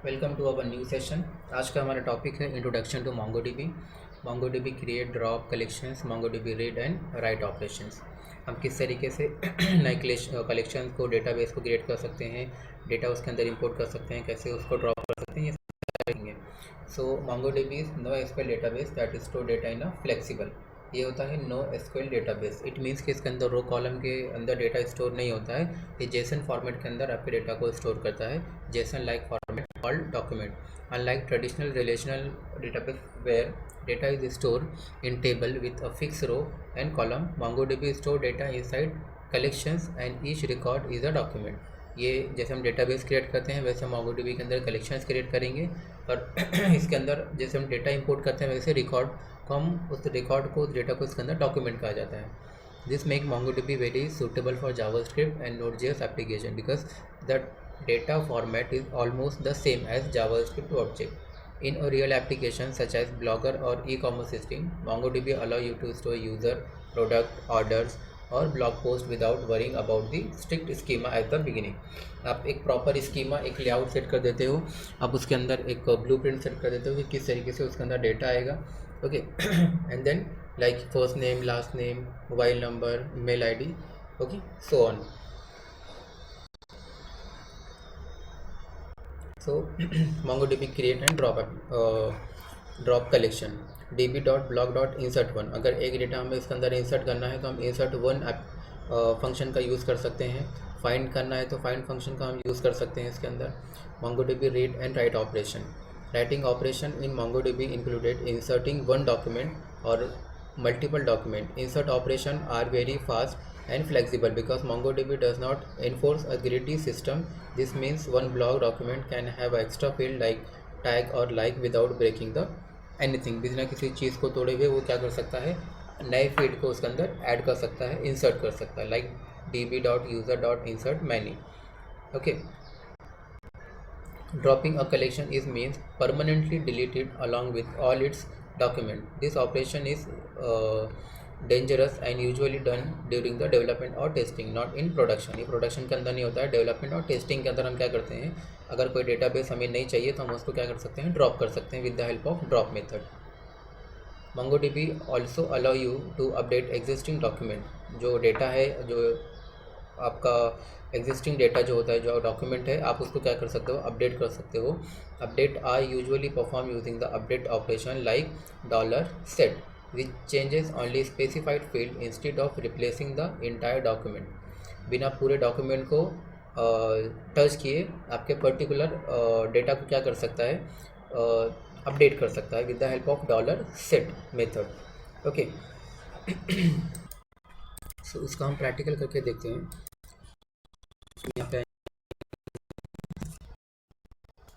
Welcome to our new session. आज का हमारा टॉपिक है introduction to MongoDB. MongoDB create, drop, collections, MongoDB read and write operations. हम किस तरीके से नए कलेक्शन को, डेटाबेस को क्रिएट कर सकते हैं, डेटा उसके अंदर इंपोर्ट कर सकते हैं, कैसे उसको ड्रॉप कर सकते हैं, ये करेंगे। So MongoDB is no SQL database that store data in a flexible. ये होता है no SQL database. It means कि इसके अंदर रो कॉलम के अंदर डेटा स्टोर नहीं होता है। ये जेसन फॉर्मेट के अंदर आपके डेटा को स्टोर करता है, Jason like format called document. Unlike traditional relational database where data is stored in table with a fixed row and column, MongoDB store data inside collections and each record is a document. ये जैसे हम database create करते हैं वैसे MongoDB के अंदर collections create करेंगे, और इसके अंदर जैसे हम डेटा इंपोर्ट करते हैं वैसे रिकॉर्ड को हम उस रिकॉर्ड को, उस डेटा को इसके अंदर डॉक्यूमेंट कहा जाता है। This make MongoDB very suitable for JavaScript and Node.js application because the data format is almost the same as JavaScript object. In a real application such as Blogger or e-commerce system, MongoDB allow you to store user, product, orders और blog post without worrying about the strict schema at the beginning. आप एक proper schema, एक layout set कर देते हो, आप उसके अंदर एक ब्लूप्रिंट सेट कर देते हो कि किस तरीके से उसके अंदर डेटा आएगा। Okay, and then like first name, last name, mobile number, email ID, okay, so on. So MongoDB create and drop collection db.block.insert1। अगर एक डेटा हमें इसके अंदर इंसर्ट करना है तो हम insert1 फंक्शन का यूज़ कर सकते हैं। फाइंड करना है तो फाइंड फंक्शन का हम यूज़ कर सकते हैं इसके अंदर। MongoDB read and write operation, writing operation in MongoDB included inserting one document or multiple document. Insert operation are very fast and flexible because MongoDB does not enforce a greedy system. This means one blog document can have extra field like tag or like without breaking the anything. बिना किसी चीज़ को तोड़े हुए वो क्या कर सकता है, नए फील्ड को उसके अंदर ऐड कर सकता है, इंसर्ट कर सकता है, like db.user.insert many. Okay, dropping a collection is means permanently deleted along with all its document. This operation is dangerous and usually done during the development or testing, not in production. ये production के अंदर नहीं होता है, development और testing के अंदर हम क्या करते हैं, अगर कोई डेटाबेस हमें नहीं चाहिए तो हम उसको क्या कर सकते हैं, ड्रॉप कर सकते हैं with the help of drop method. MongoDB also allow you to update existing document। जो डेटा है, जो आपका एग्जिस्टिंग डेटा जो होता है, जो डॉक्यूमेंट है, आप उसको क्या कर सकते हो, अपडेट कर सकते हो। Update are usually perform using the update operation like $set which changes only specified field instead of replacing the entire document. बिना पूरे डॉक्यूमेंट को टच किए आपके पर्टिकुलर डेटा को क्या कर सकता है, अपडेट कर सकता है with the help of $set method. Okay, so इसका हम प्रैक्टिकल करके देखते हैं। यहाँ पे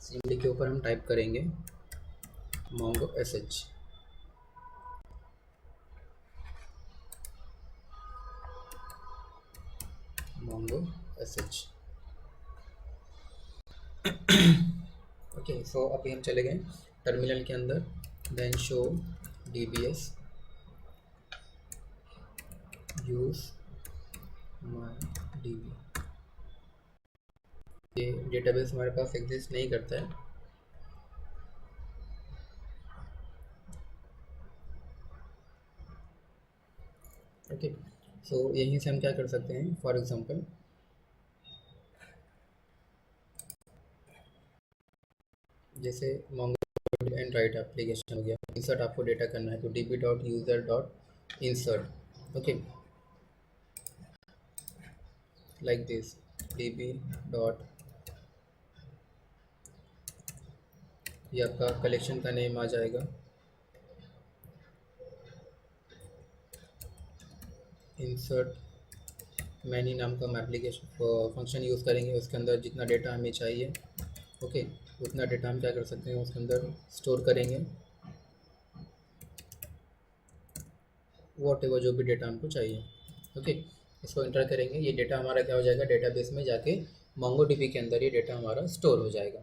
सिंबल के ऊपर हम टाइप करेंगे mongo sh, mongo sh। Okay, so अभी हम चले गए टर्मिनल के अंदर, then show dbs use my db। ये डेटाबेस हमारे पास एग्जिस्ट नहीं करता है। ओके, सो यहीं से हम क्या कर सकते हैं, फॉर एग्जांपल जैसे mongo एंड राइट एप्लीकेशन हो गया, इंसर्ट आपको डेटा करना है तो db.user.insert। Okay, like this db dot, ये आपका कलेक्शन का नेम आ जाएगा, इंसर्ट मैनी नाम का हम एप्लीकेशन फंक्शन यूज़ करेंगे। उसके अंदर जितना डेटा हमें चाहिए, ओके, उतना डेटा हम क्या कर सकते हैं, उसके अंदर स्टोर करेंगे, वॉट एवर जो भी डेटा हमको चाहिए। ओके, इसको इंटर करेंगे, ये डेटा हमारा क्या हो जाएगा, डेटाबेस में जाके MongoDB के अंदर ये डेटा हमारा स्टोर हो जाएगा।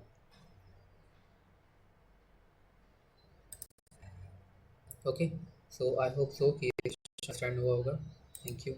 Okay, so I hope so कि अंडरस्टैंड हुआ होगा। Thank you.